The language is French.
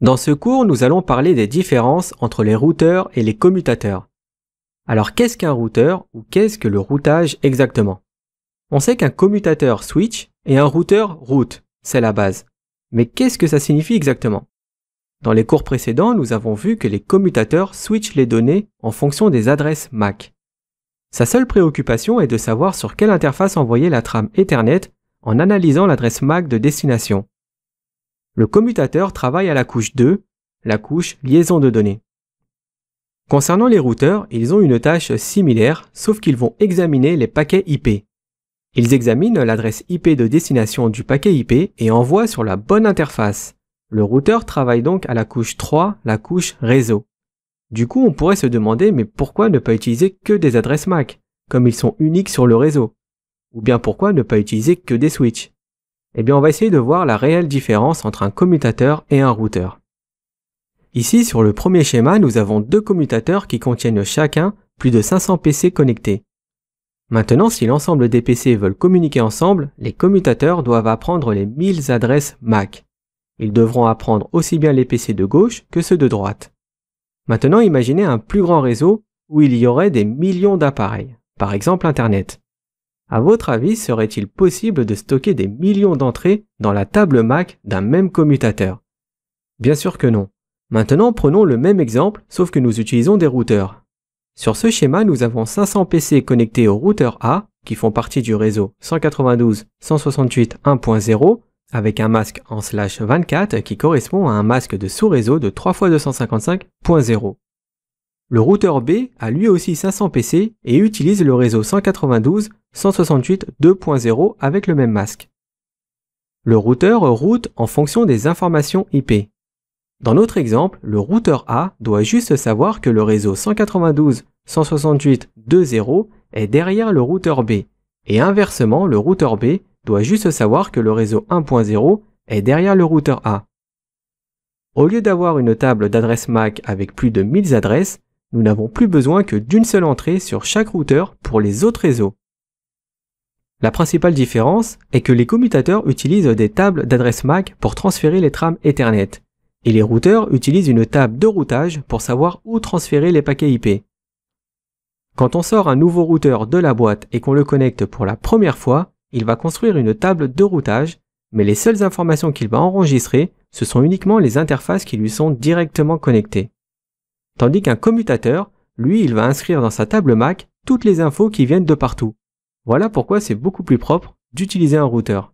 Dans ce cours, nous allons parler des différences entre les routeurs et les commutateurs. Alors qu'est-ce qu'un routeur ou qu'est-ce que le routage exactement? On sait qu'un commutateur switch et un routeur route, c'est la base. Mais qu'est-ce que ça signifie exactement? Dans les cours précédents, nous avons vu que les commutateurs switchent les données en fonction des adresses MAC. Sa seule préoccupation est de savoir sur quelle interface envoyer la trame Ethernet en analysant l'adresse MAC de destination. Le commutateur travaille à la couche 2, la couche liaison de données. Concernant les routeurs, ils ont une tâche similaire, sauf qu'ils vont examiner les paquets IP. Ils examinent l'adresse IP de destination du paquet IP et envoient sur la bonne interface. Le routeur travaille donc à la couche 3, la couche réseau. Du coup, on pourrait se demander, mais pourquoi ne pas utiliser que des adresses MAC, comme ils sont uniques sur le réseau? Ou bien pourquoi ne pas utiliser que des switches? Eh bien, on va essayer de voir la réelle différence entre un commutateur et un routeur. Ici, sur le premier schéma, nous avons deux commutateurs qui contiennent chacun plus de 500 PC connectés. Maintenant, si l'ensemble des PC veulent communiquer ensemble, les commutateurs doivent apprendre les 1000 adresses MAC. Ils devront apprendre aussi bien les PC de gauche que ceux de droite. Maintenant, imaginez un plus grand réseau où il y aurait des millions d'appareils, par exemple Internet. À votre avis, serait-il possible de stocker des millions d'entrées dans la table MAC d'un même commutateur? Bien sûr que non. Maintenant, prenons le même exemple, sauf que nous utilisons des routeurs. Sur ce schéma, nous avons 500 PC connectés au routeur A, qui font partie du réseau 192.168.1.0, avec un masque en /24 qui correspond à un masque de sous-réseau de 3x255.0. Le routeur B a lui aussi 500 PC et utilise le réseau 192.168.2.0 avec le même masque. Le routeur route en fonction des informations IP. Dans notre exemple, le routeur A doit juste savoir que le réseau 192.168.2.0 est derrière le routeur B, et inversement, le routeur B doit juste savoir que le réseau 1.0 est derrière le routeur A. Au lieu d'avoir une table d'adresses MAC avec plus de 1000 adresses, nous n'avons plus besoin que d'une seule entrée sur chaque routeur pour les autres réseaux. La principale différence est que les commutateurs utilisent des tables d'adresses MAC pour transférer les trames Ethernet, et les routeurs utilisent une table de routage pour savoir où transférer les paquets IP. Quand on sort un nouveau routeur de la boîte et qu'on le connecte pour la première fois, il va construire une table de routage, mais les seules informations qu'il va enregistrer, ce sont uniquement les interfaces qui lui sont directement connectées. Tandis qu'un commutateur, lui, il va inscrire dans sa table MAC toutes les infos qui viennent de partout. Voilà pourquoi c'est beaucoup plus propre d'utiliser un routeur.